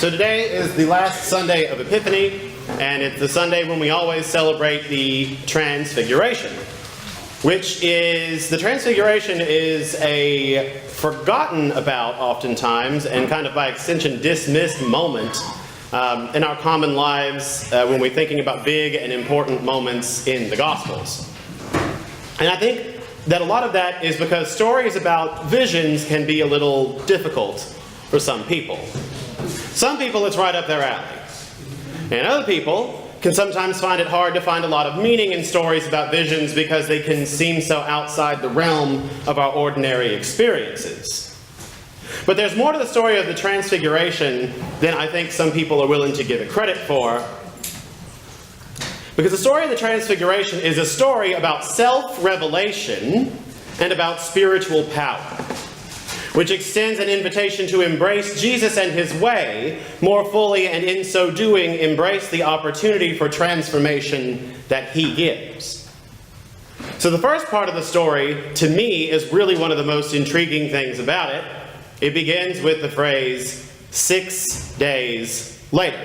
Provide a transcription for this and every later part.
So today is the last Sunday of Epiphany, and it's the Sunday when we always celebrate the Transfiguration, the Transfiguration is a forgotten about oftentimes, and kind of by extension dismissed moment in our common lives when we're thinking about big and important moments in the Gospels. And I think that a lot of that is because stories about visions can be a little difficult for some people. Some people, it's right up their alley. And other people can sometimes find it hard to find a lot of meaning in stories about visions because they can seem so outside the realm of our ordinary experiences. But there's more to the story of the Transfiguration than I think some people are willing to give it credit for. Because the story of the Transfiguration is a story about self-revelation and about spiritual power, which extends an invitation to embrace Jesus and his way more fully, and in so doing, embrace the opportunity for transformation that he gives. So the first part of the story, to me, is really one of the most intriguing things about it. It begins with the phrase, 6 days later.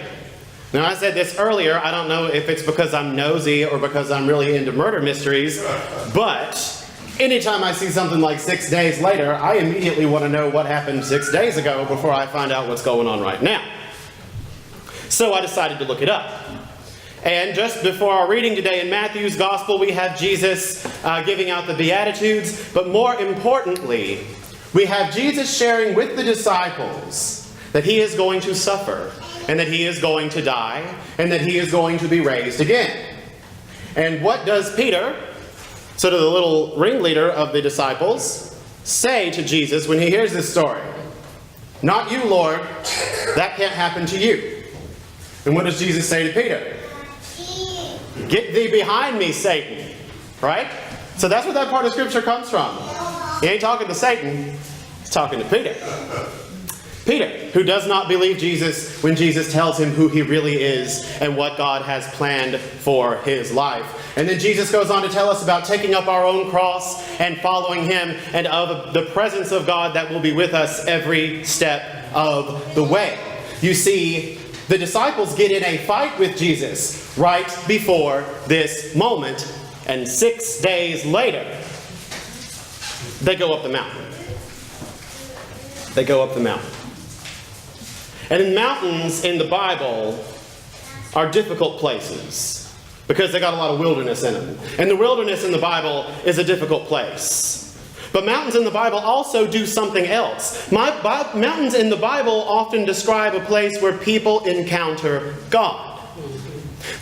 Now, I said this earlier, I don't know if it's because I'm nosy or because I'm really into murder mysteries, but anytime I see something like 6 days later, I immediately want to know what happened 6 days ago before I find out what's going on right now. So I decided to look it up. And just before our reading today in Matthew's Gospel, we have Jesus giving out the Beatitudes. But more importantly, we have Jesus sharing with the disciples that he is going to suffer, and that he is going to die, and that he is going to be raised again. And what does Peter, sort of the little ringleader of the disciples, say to Jesus when he hears this story? "Not you, Lord. That can't happen to you." And what does Jesus say to Peter? "Get thee behind me, Satan." Right? So that's where that part of Scripture comes from. He ain't talking to Satan. He's talking to Peter. Peter, who does not believe Jesus when Jesus tells him who he really is and what God has planned for his life. And then Jesus goes on to tell us about taking up our own cross and following him, and of the presence of God that will be with us every step of the way. You see, the disciples get in a fight with Jesus right before this moment, and 6 days later, they go up the mountain. They go up the mountain. And mountains in the Bible are difficult places because they got a lot of wilderness in them. And the wilderness in the Bible is a difficult place. But mountains in the Bible also do something else. Mountains in the Bible often describe a place where people encounter God.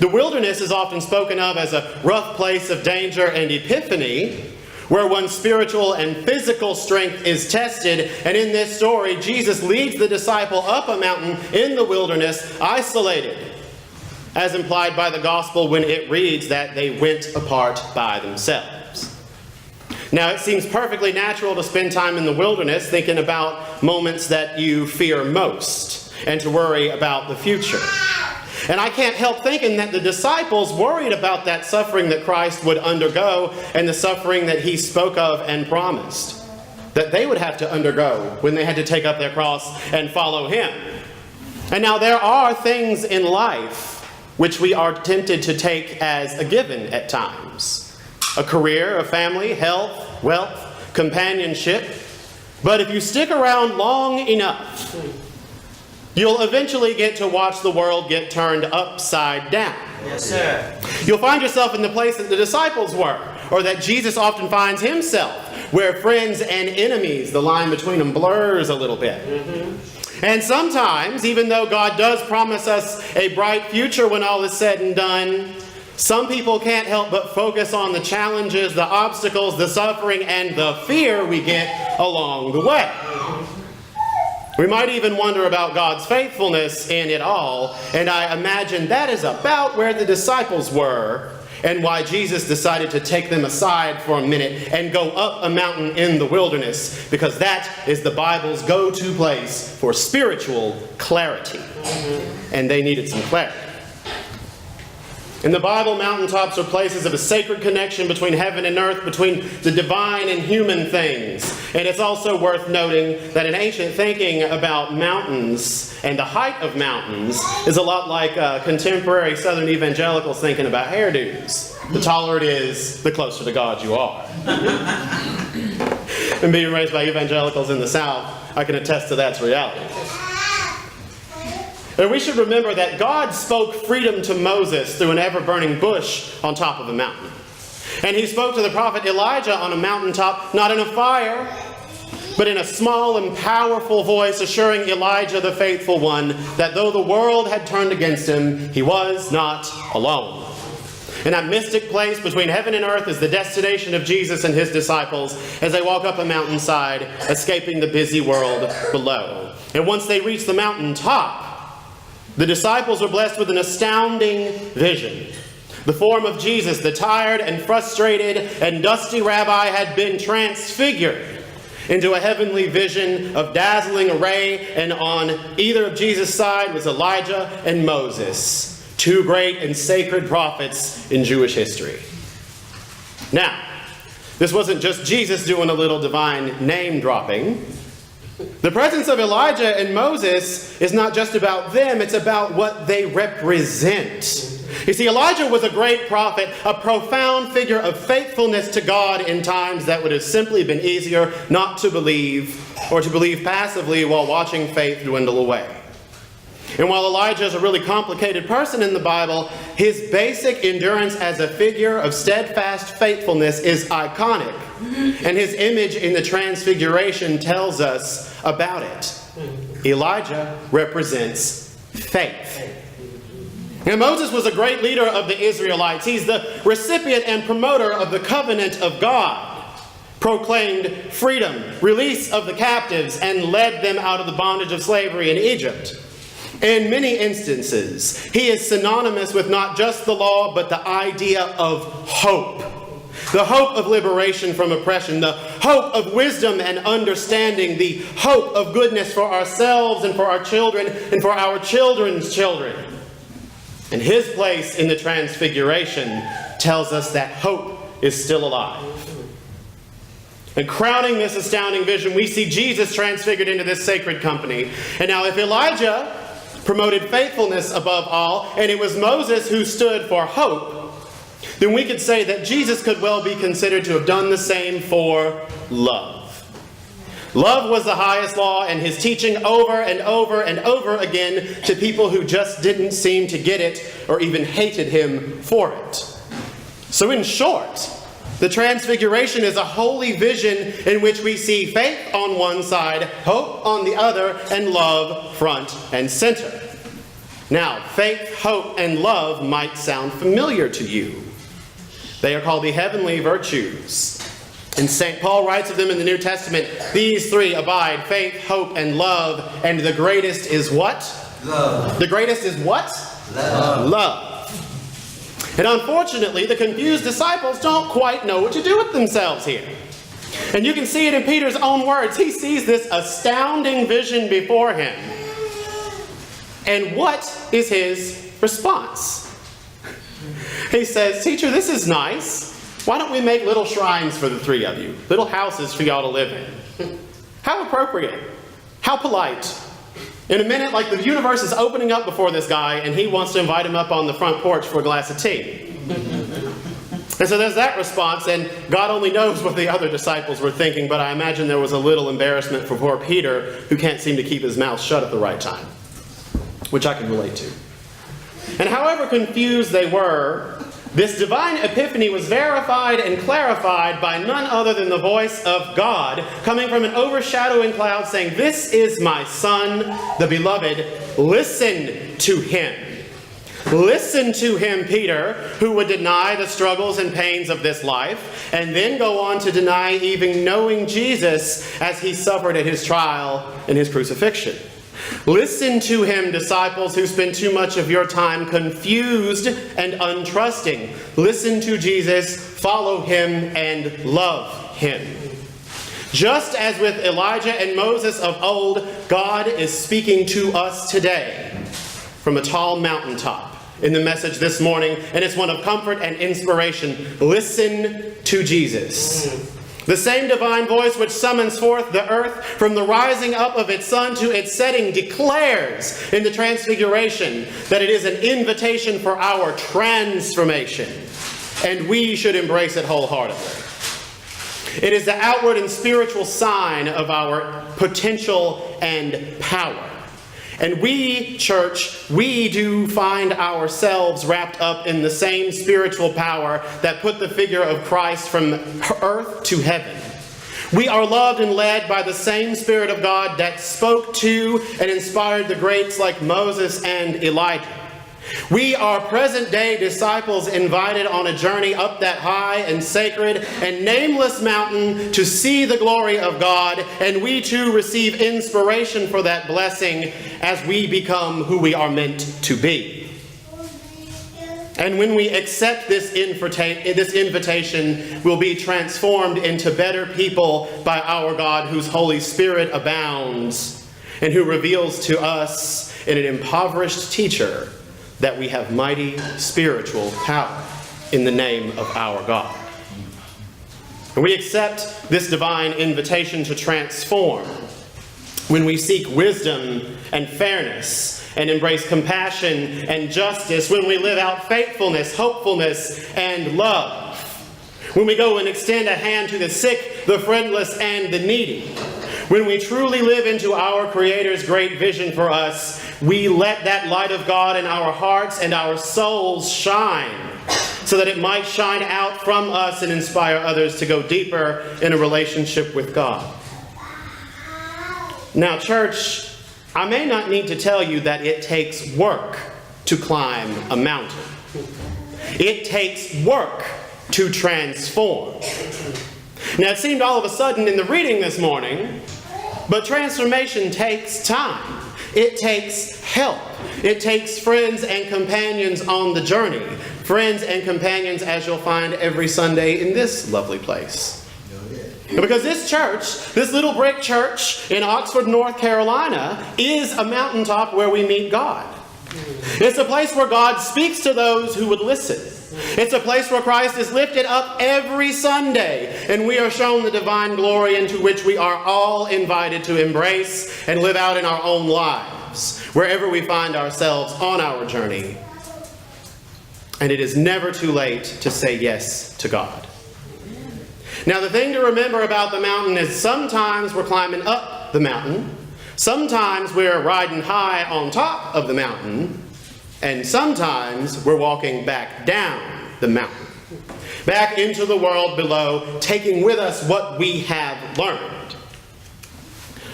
The wilderness is often spoken of as a rough place of danger and epiphany, where one's spiritual and physical strength is tested. And in this story, Jesus leads the disciple up a mountain in the wilderness, isolated, as implied by the gospel when it reads that they went apart by themselves. Now, it seems perfectly natural to spend time in the wilderness thinking about moments that you fear most and to worry about the future. And I can't help thinking that the disciples worried about that suffering that Christ would undergo and the suffering that he spoke of and promised that they would have to undergo when they had to take up their cross and follow him. And now there are things in life which we are tempted to take as a given at times. A career, a family, health, wealth, companionship. But if you stick around long enough, you'll eventually get to watch the world get turned upside down. Yes, sir. You'll find yourself in the place that the disciples were, or that Jesus often finds himself, where friends and enemies, the line between them blurs a little bit. And sometimes, even though God does promise us a bright future when all is said and done, some people can't help but focus on the challenges, the obstacles, the suffering, and the fear we get along the way. We might even wonder about God's faithfulness in it all, and I imagine that is about where the disciples were and why Jesus decided to take them aside for a minute and go up a mountain in the wilderness, because that is the Bible's go-to place for spiritual clarity. And they needed some clarity. In the Bible, mountaintops are places of a sacred connection between heaven and earth, between the divine and human things. And it's also worth noting that in ancient thinking about mountains and the height of mountains is a lot like contemporary Southern evangelicals thinking about hairdos. The taller it is, the closer to God you are. And being raised by evangelicals in the South, I can attest to that's reality. And we should remember that God spoke freedom to Moses through an ever-burning bush on top of a mountain. And he spoke to the prophet Elijah on a mountaintop, not in a fire, but in a small and powerful voice, assuring Elijah, the faithful one, that though the world had turned against him, he was not alone. And that mystic place between heaven and earth is the destination of Jesus and his disciples as they walk up a mountainside, escaping the busy world below. And once they reach the mountaintop, the disciples were blessed with an astounding vision. The form of Jesus, the tired and frustrated and dusty rabbi, had been transfigured into a heavenly vision of dazzling array, and on either of Jesus' side was Elijah and Moses, two great and sacred prophets in Jewish history. Now, this wasn't just Jesus doing a little divine name dropping. The presence of Elijah and Moses is not just about them, it's about what they represent. You see, Elijah was a great prophet, a profound figure of faithfulness to God in times that would have simply been easier not to believe, or to believe passively while watching faith dwindle away. And while Elijah is a really complicated person in the Bible, his basic endurance as a figure of steadfast faithfulness is iconic. And his image in the Transfiguration tells us about it. Elijah represents faith. And Moses was a great leader of the Israelites. He's the recipient and promoter of the covenant of God, proclaimed freedom, release of the captives, and led them out of the bondage of slavery in Egypt. In many instances, he is synonymous with not just the law, but the idea of hope. The hope of liberation from oppression, the hope of wisdom and understanding, the hope of goodness for ourselves and for our children and for our children's children. And his place in the Transfiguration tells us that hope is still alive. And crowning this astounding vision, we see Jesus transfigured into this sacred company. And now if Elijah promoted faithfulness above all, and it was Moses who stood for hope, then we could say that Jesus could well be considered to have done the same for love. Love was the highest law, and his teaching over and over and over again to people who just didn't seem to get it or even hated him for it. So in short, the Transfiguration is a holy vision in which we see faith on one side, hope on the other, and love front and center. Now, faith, hope, and love might sound familiar to you. They are called the heavenly virtues. And St. Paul writes of them in the New Testament, these three abide, faith, hope, and love. And the greatest is what? Love. The greatest is what? Love. Love. And unfortunately, the confused disciples don't quite know what to do with themselves here. And you can see it in Peter's own words. He sees this astounding vision before him. And what is his response? He says, "Teacher, this is nice. Why don't we make little shrines for the three of you? Little houses for y'all to live in." How appropriate. How polite. In a minute, like the universe is opening up before this guy, and he wants to invite him up on the front porch for a glass of tea. And so there's that response, and God only knows what the other disciples were thinking, but I imagine there was a little embarrassment for poor Peter, who can't seem to keep his mouth shut at the right time, which I can relate to. And however confused they were, this divine epiphany was verified and clarified by none other than the voice of God, coming from an overshadowing cloud saying, "This is my Son, the beloved. Listen to him." Listen to him, Peter, who would deny the struggles and pains of this life, and then go on to deny even knowing Jesus as he suffered at his trial and his crucifixion. Listen to him, disciples who spend too much of your time confused and untrusting. Listen to Jesus, follow him, and love him. Just as with Elijah and Moses of old, God is speaking to us today from a tall mountaintop in the message this morning, and it's one of comfort and inspiration. Listen to Jesus. The same divine voice which summons forth the earth from the rising up of its sun to its setting declares in the Transfiguration that it is an invitation for our transformation, and we should embrace it wholeheartedly. It is the outward and spiritual sign of our potential and power. And we, church, we do find ourselves wrapped up in the same spiritual power that put the figure of Christ from earth to heaven. We are loved and led by the same Spirit of God that spoke to and inspired the greats like Moses and Elijah. We are present-day disciples invited on a journey up that high and sacred and nameless mountain to see the glory of God, and we too receive inspiration for that blessing as we become who we are meant to be. And when we accept this invitation, we'll be transformed into better people by our God, whose Holy Spirit abounds and who reveals to us in an impoverished teacher that we have mighty spiritual power in the name of our God. And we accept this divine invitation to transform when we seek wisdom and fairness and embrace compassion and justice, when we live out faithfulness, hopefulness, and love, when we go and extend a hand to the sick, the friendless, and the needy. When we truly live into our Creator's great vision for us, we let that light of God in our hearts and our souls shine, so that it might shine out from us and inspire others to go deeper in a relationship with God. Now, church, I may not need to tell you that it takes work to climb a mountain. It takes work to transform. Now, it seemed all of a sudden in the reading this morning, but transformation takes time. It takes help. It takes friends and companions on the journey. Friends and companions, as you'll find every Sunday in this lovely place. Because this church, this little brick church in Oxford, North Carolina, is a mountaintop where we meet God. It's a place where God speaks to those who would listen. It's a place where Christ is lifted up every Sunday, and we are shown the divine glory into which we are all invited to embrace and live out in our own lives, wherever we find ourselves on our journey. And it is never too late to say yes to God. Now, the thing to remember about the mountain is sometimes we're climbing up the mountain, sometimes we're riding high on top of the mountain, and sometimes we're walking back down the mountain, back into the world below, taking with us what we have learned.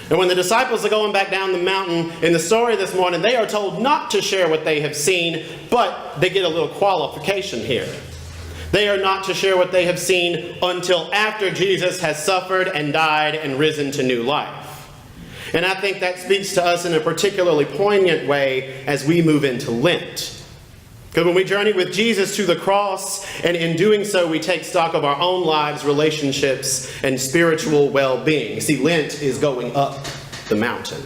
And when the disciples are going back down the mountain in the story this morning, they are told not to share what they have seen, but they get a little qualification here. They are not to share what they have seen until after Jesus has suffered and died and risen to new life. And I think that speaks to us in a particularly poignant way as we move into Lent. Because when we journey with Jesus to the cross, and in doing so we take stock of our own lives, relationships, and spiritual well-being. See, Lent is going up the mountain.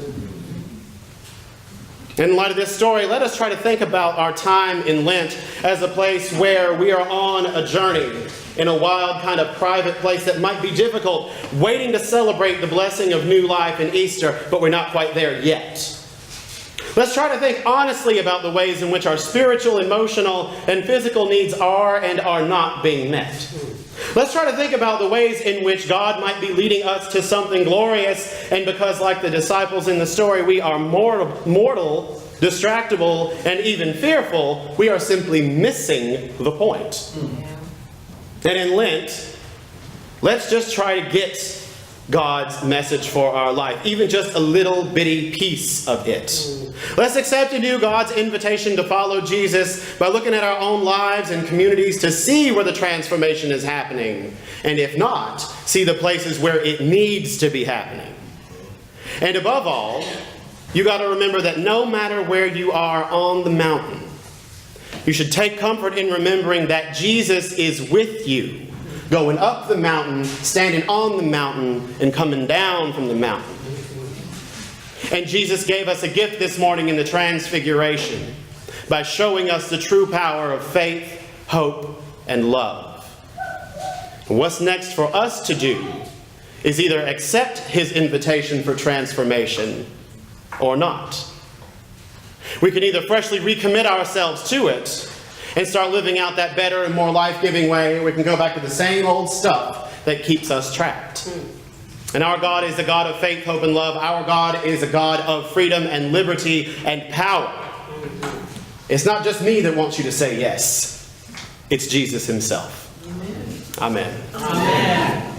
In light of this story, let us try to think about our time in Lent as a place where we are on a journey in a wild kind of private place that might be difficult, waiting to celebrate the blessing of new life in Easter, but we're not quite there yet. Let's try to think honestly about the ways in which our spiritual, emotional, and physical needs are and are not being met. Let's try to think about the ways in which God might be leading us to something glorious, and because, like the disciples in the story, we are mortal, distractible, and even fearful, we are simply missing the point. And in Lent, let's just try to get God's message for our life, even just a little bitty piece of it. Let's accept anew God's invitation to follow Jesus by looking at our own lives and communities to see where the transformation is happening, and if not, see the places where it needs to be happening. And above all, you got to remember that no matter where you are on the mountain, you should take comfort in remembering that Jesus is with you, going up the mountain, standing on the mountain, and coming down from the mountain. And Jesus gave us a gift this morning in the Transfiguration. by showing us the true power of faith, hope, and love. And what's next for us to do is either accept his invitation for transformation or not. We can either freshly recommit ourselves to it and start living out that better and more life-giving way, or we can go back to the same old stuff that keeps us trapped. And our God is a God of faith, hope, and love. Our God is a God of freedom and liberty and power. It's not just me that wants you to say yes. It's Jesus himself. Amen. Amen. Amen.